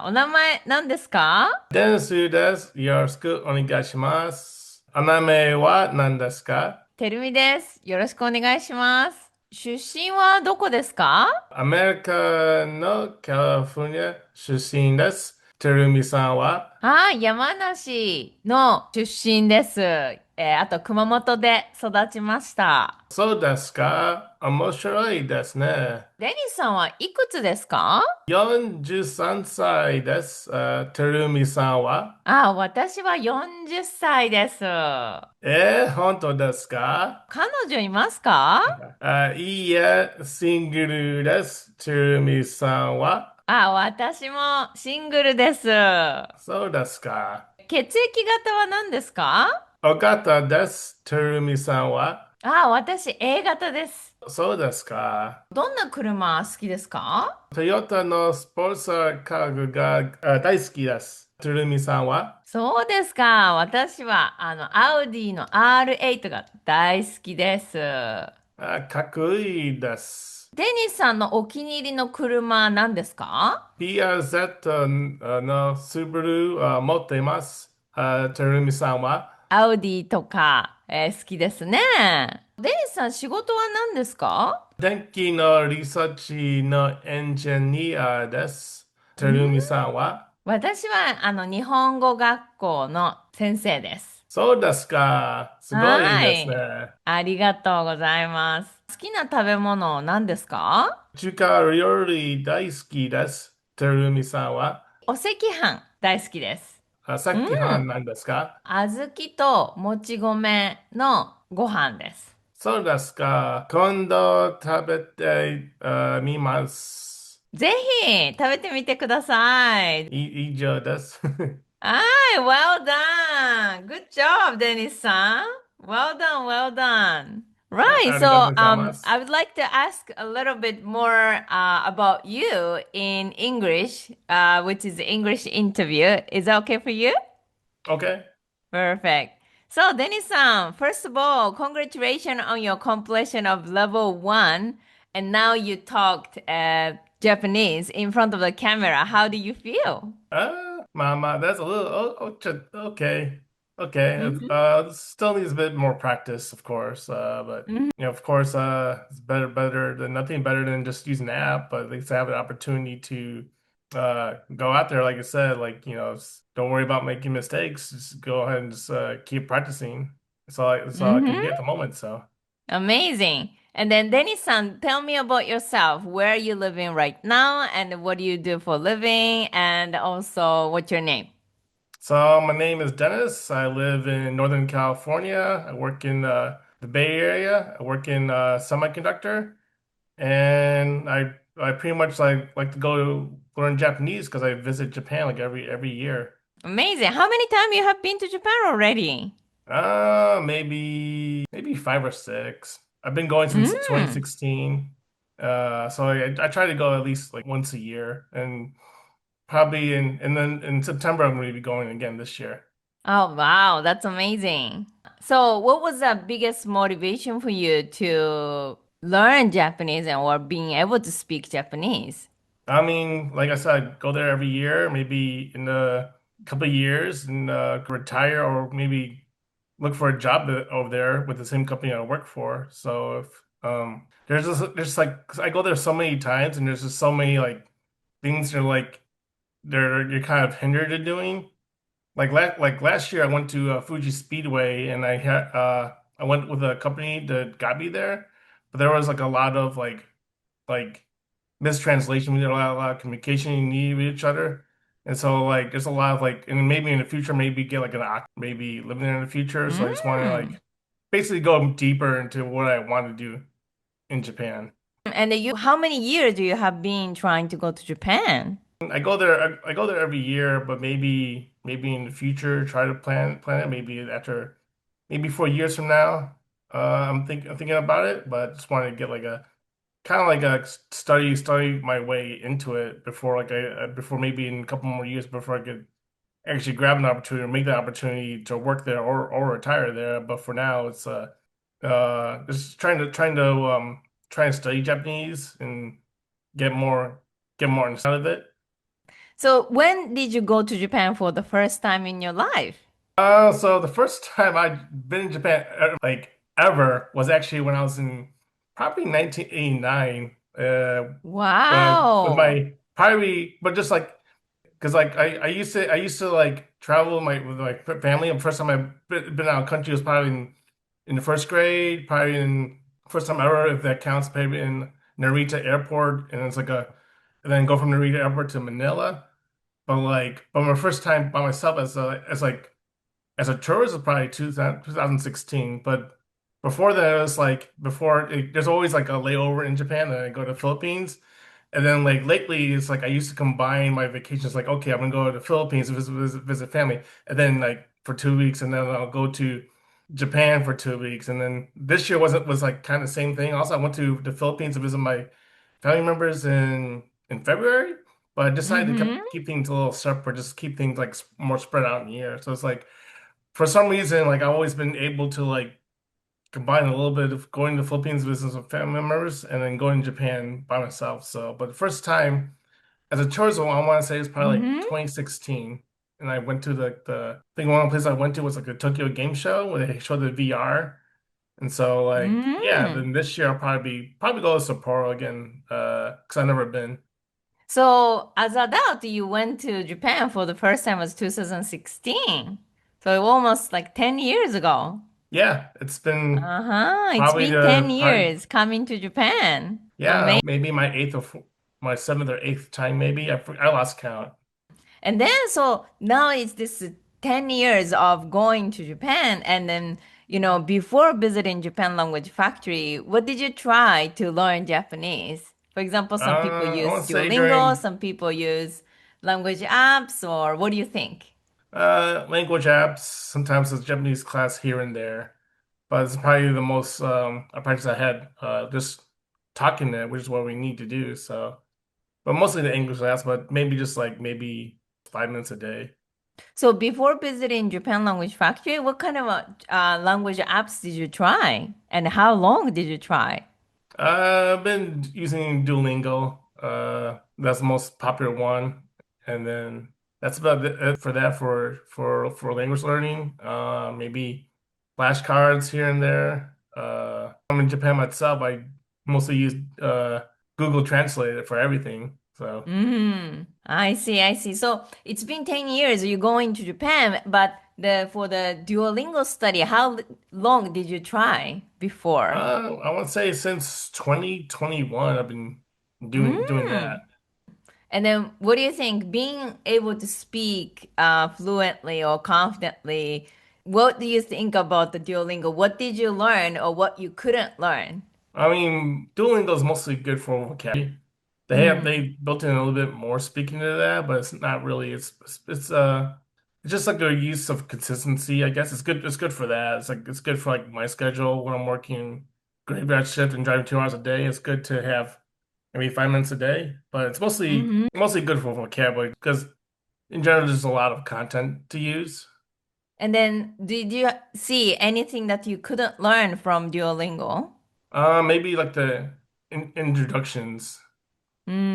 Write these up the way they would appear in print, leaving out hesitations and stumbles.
お名前何ですか？デンスです。よろしくお願いします。お名前は何ですか？てるみです。よろしくお願いします。出身はどこですか？アメリカのカリフォルニア出身です。てるみさんは？山梨の出身です。あと熊本で育ちました。そうですか？面白いですね。デニスさんはいくつですか？43歳です。てるみさんは？私は40歳です。本当ですか？彼女いますか？いいえ、シングルです。てるみさんは？私もシングルです。そうですか？血液型は何ですか？お方です。てるみさんは？私 A 型です。そうですか。どんな車好きですか？トヨタのスポーツカーが大好きです。トゥルミさんは？そうですか。私は、アウディの R8 が大好きです。デかっこいいです。ニスさんのお気に入りの車は何ですか？ PRZ のスバル持っています。トゥルミさんは？アウディとか、好きですね。デニスさん仕事は何ですか？電気のリサーチのエンジニアです。トゥルミんさんは？私は、日本語学校の先生です。そうですか。すごいですね。はい。ありがとうございます。好きな食べ物何ですか？中華料理大好きです。トゥルミさんは？お赤飯大好きです。さっきは何ですか？小豆ともち米のご飯です。そうですか。今度食べてみます。ぜひ食べてみてください。以上です。well done. Good job, Dennis-san. Well done, well done. Right, ありがとう so ございます。I would like to ask a little bit more about you in English, which is English interview. Is that okay for you? OK? Perfect. So, Dennis-san, first of all, congratulations on your completion of level one. And now you talked Japanese in front of the camera. How do you feel? Mama, that's a little, okay. Okay. Mhm. Still needs a bit more practice, of course. But, Mhm. of course, it's better than nothing better than just using the app, but at least I have an opportunity to go out there, like I said, like, don't worry about making mistakes. Just go ahead and just keep practicing. That's all I can Mhm. get at the moment. So, Amazing. And then Dennis-san, tell me about yourself. Where are you living right now and what do you do for a living and also what's your name? my name is Dennis. I live in Northern California. I work in the Bay Area. I work in semiconductor. And I pretty much like to go to learn Japanese because I visit Japan like every year. Amazing. How many times you have been to Japan already? Maybe five or six. I've been going since Mm. 2016. So I try to go at least like once a year, and probably and then in September I'm going to be going again this year. Oh, wow, that's amazing. So, what was the biggest motivation for you to learn Japanese and or being able to speak Japanese? I mean, like I said, I go there every year, maybe in a couple of years and retire or maybe look for a job over there with the same company I work for. So if there's like 'cause I go there so many times and there's just so many like things that are like you're kind of hindered in doing. Like last year I went to Fuji Speedway and I went with a company that got me there, but there was like a lot of like mistranslation. We did a lot of communication you need with each other. And so like there's a lot of like and maybe in the future maybe get like maybe living there in the future. So I just want to Mm. like basically go deeper into what I want to do in Japan. And how many years do you have been trying to go to Japan? I go there every year, but maybe in the future try to plan it maybe after maybe 4 years from now. I'm thinking about it, but just want to get like a kind of like a study my way into it before before maybe in a couple more years before I could actually grab an opportunity or make the opportunity to work there or retire there. But for now, it's just try and study Japanese and get more get more inside of it. So when did you go to Japan for the first time in your life? So the first time I'd been in Japan, like ever, was actually when I was in probably 1989. With Wow. my probably, but just like because like I used to like travel with my family. The first time I've been out of country was probably in the first grade, probably in first time ever, if that counts, maybe in Narita Airport, and it's like and then go from Narita Airport to Manila. But my first time by myself as a tourist is probably 2016. But before that, it was like there's always like a layover in Japan, and I go to the Philippines. And then like lately, it's like I used to combine my vacations. Like, okay, I'm gonna go to the Philippines to visit family, and then like for 2 weeks, and then I'll go to Japan for 2 weeks. And then this year was like kind of the same thing. Also, I went to the Philippines to visit my family members in February, but I decided to Mm-hmm. keep things a little separate, just keep things like more spread out in the year. So it's like for some reason, like I've always been able to like combine a little bit of going to the Philippines to visit with family members and then going to Japan by myself. So, but the first time as a tourism, I want to say it's probably like Mm-hmm. 2016. And I went to I think one of the places I went to was like a Tokyo Game Show where they showed the VR. And so like, yeah, Mm-hmm. then this year I'll probably go to Sapporo again, because I've never been. So as an adult, you went to Japan for the first time was 2016. So almost like 10 years ago. Yeah, it's been Uh-huh. It's probably been 10 probably years coming to Japan. yeah, Amazing. maybe my seventh or eighth time maybe. I lost count. And then so now it's this 10 years of going to Japan. And then, before visiting Japan Language Factory, what did you try to learn Japanese? For example, some people I use want to say Duolingo, during some people use language apps, or what do you think? language apps, sometimes it's Japanese class here and there, but it's probably the most practice I had just talking it, which is what we need to do. So, but mostly the English class, but maybe just like maybe 5 minutes a day. So before visiting Japan Language Factory, what kind of language apps did you try? And how long did you try? I've been using Duolingo. That's the most popular one, and then that's about it for that for language learning. Maybe flashcards here and there. I'm in Japan myself. I mostly use Google Translate for everything. So, I see, I see. So it's been 10 years you're going to Japan, but the for the Duolingo study, how long did you try before? I want to say since 2021, I've been doing Mm. that. And then what do you think? Being able to speak fluently or confidently, what do you think about the Duolingo? What did you learn or what you couldn't learn? I mean, Duolingo is mostly good for vocabulary. Mm. They built in a little bit more speaking to that, but it's not really. It's just like a use of consistency. I guess it's good for that. It's good for like my schedule when I'm working graveyard shift and driving 2 hours a day. It's good to have maybe 5 minutes a day, but it's Hmm. mostly good for vocabulary because in general there's a lot of content to use. And then did you see anything that you couldn't learn from Duolingo? Maybe like the introductions.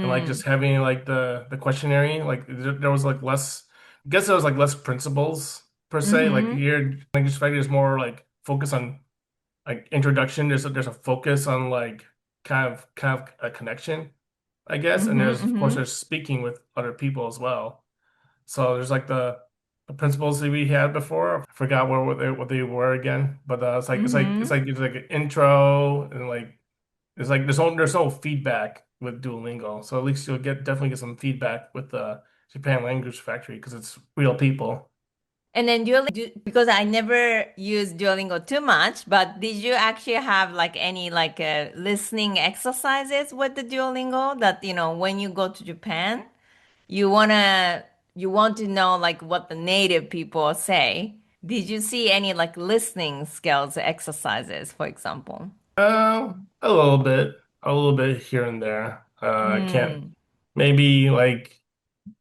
And like Mm. just having like the questionnaire, like there was like less, I guess there was like less principles per se. Like Mm-hmm. your language factor is more like focus on like introduction. There's a focus on like kind of a connection, I guess. And Mm-hmm. there's of course Mm-hmm. there's speaking with other people as well. So there's like the principles that we had before. I forgot what they were again, but Mm-hmm. it's like an intro and like it's like there's no feedback with Duolingo, so at least you'll definitely get some feedback with the Japan Language Factory because it's real people. And then because I never use Duolingo too much, but did you actually have like any like listening exercises with the Duolingo that, when you go to Japan, you wanna you want to know like what the native people say. Did you see any like listening skills exercises, for example? A little bit here and there. I can't Mm. maybe like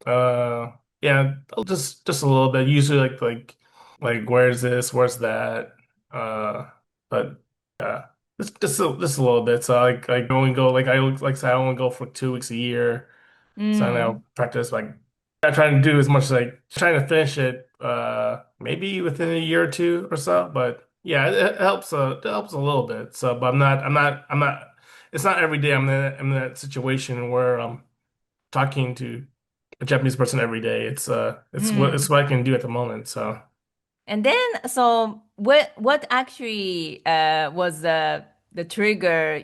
yeah, just a little bit. Usually like where's this, where's that, but yeah, just a little bit. So I only go like I say I only go for 2 weeks a year. So Mm. now practice like. I'm trying to do as much as I trying to finish it maybe within a year or two or so. But yeah, it helps a little bit. So, but I'm not. It's not every day I'm in that situation where I'm talking to a Japanese person every day. It's Mm. what I can do at the moment. So. And then, so what actually was the trigger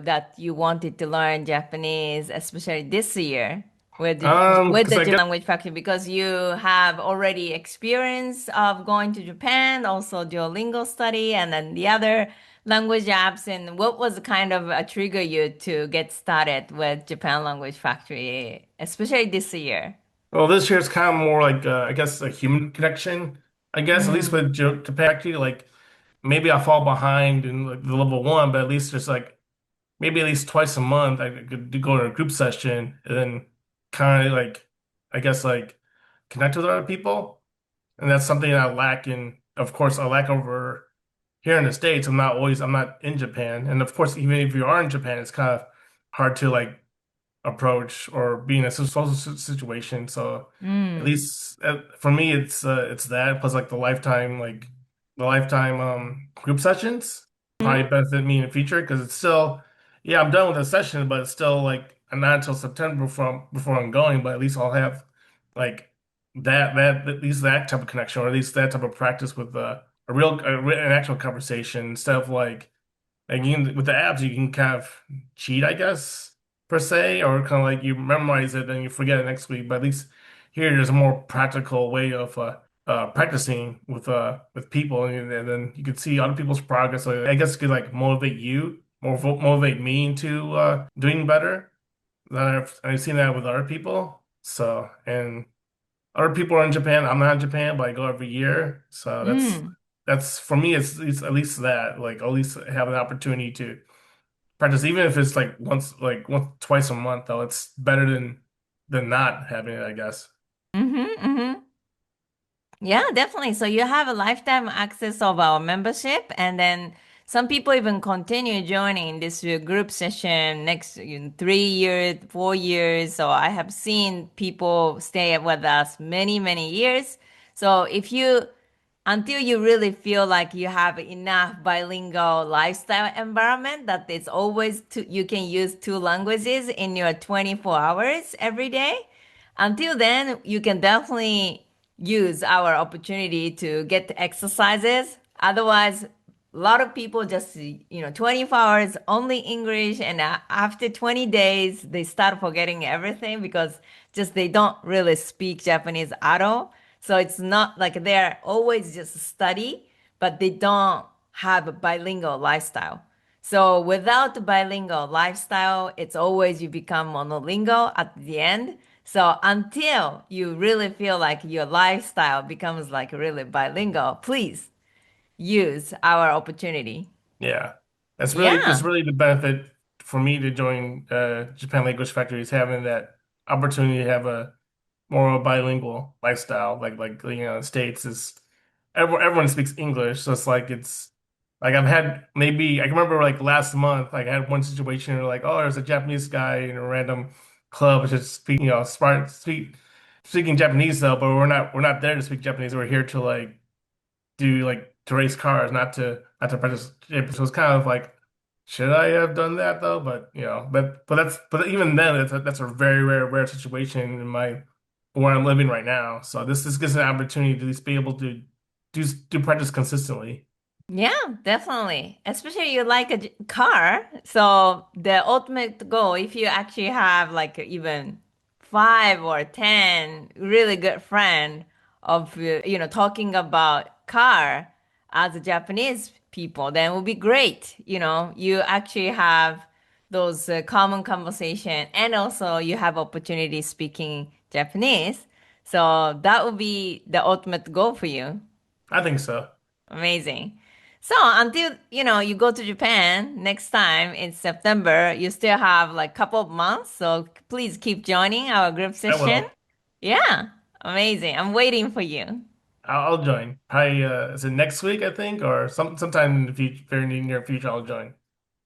that you wanted to learn Japanese, especially this year with Because the I Japan guess language factory, because you have already experience of going to Japan, also Duolingo study, and then the other language apps. And what was kind of a trigger you to get started with Japan language factory, especially this year? well, this year is kind of more like I guess a human connection. I guess at least Mm. with Japan, actually, like maybe I fall behind in like the level one, but at least there's like maybe at least twice a month I could go to a group session and then kind of like I guess like connect with other people, and that's something I lack in. Of course, I lack over here in the States. I'm not in Japan, and of course, even if you are in Japan, it's kind of hard to like approach or be in a social situation. So at Mm. least for me, it's that plus like the lifetime group sessions probably Mm. benefit me in the future because it's still yeah I'm done with the session, but it's still like not until September before I'm going. But at least I'll have like that at least that type of connection or at least that type of practice with an actual conversation instead of like you can, with the apps, you can kind of cheat, I guess, per se, or kind of like you memorize it and you forget it next week. But at least here, there's a more practical way of practicing with people, and then you can see other people's progress. So I guess it could like motivate you, more motivate me into doing better. I've seen that with other people. So and other people are in Japan. I'm not in Japan, but I go every year. So Mm. that's for me. It's at least that like at least have an opportunity to practice, even if it's like once twice a month. Though it's better than not having it, I guess. Mm-hmm, mm-hmm. Yeah, definitely. So you have a lifetime access of our membership, and then some people even continue joining this group session next 3 years, 4 years. So I have seen people stay with us many, many years. So if you until you really feel like you have enough bilingual lifestyle environment that it's always you can use two languages in your 24 hours every day. Until then, you can definitely use our opportunity to get the exercises. Otherwise, a lot of people just 24 hours only English, and after 20 days they start forgetting everything because just they don't really speak Japanese at all. So it's not like they're always just study, but they don't have a bilingual lifestyle. So without the bilingual lifestyle, it's always you become monolingual at the end. So until you really feel like your lifestyle becomes like really bilingual, please use our opportunity. Yeah, it's Yeah. really the benefit for me to join Japan Language Factory is having that opportunity to have a more of a bilingual lifestyle. The States is everyone speaks English, so it's like I've had maybe I can remember like last month like I had one situation where like oh there's a Japanese guy in a random club just speaking Japanese though, but we're not there to speak Japanese. We're here to like do like to race cars, not to practice. So it's kind of like, should I have done that though? But but even then, that's a very rare situation in my where I'm living right now. So this gives an opportunity to at least be able to do practice consistently. Yeah, definitely. Especially you like a car. So the ultimate goal, if you actually have like even 5 or 10 really good friend of talking about car as a Japanese people, then it would be great. You actually have those common conversation, and also you have opportunity speaking Japanese. So that would be the ultimate goal for you. I think so. Amazing. So until you go to Japan next time in September, you still have like couple of months. So please keep joining our group I session. will. Yeah, amazing. I'm waiting for you. I'll join. Probably is it next week I think or sometime in the future, very near future I'll join.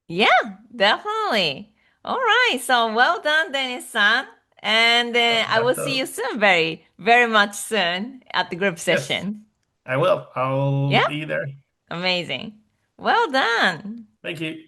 Yeah, definitely. All right. So well done, Dennis-san. And then I will Have see you to. soon, very, very much soon at the group Yes, session. I will. I'll Yeah, be there. amazing. Well done. Thank you.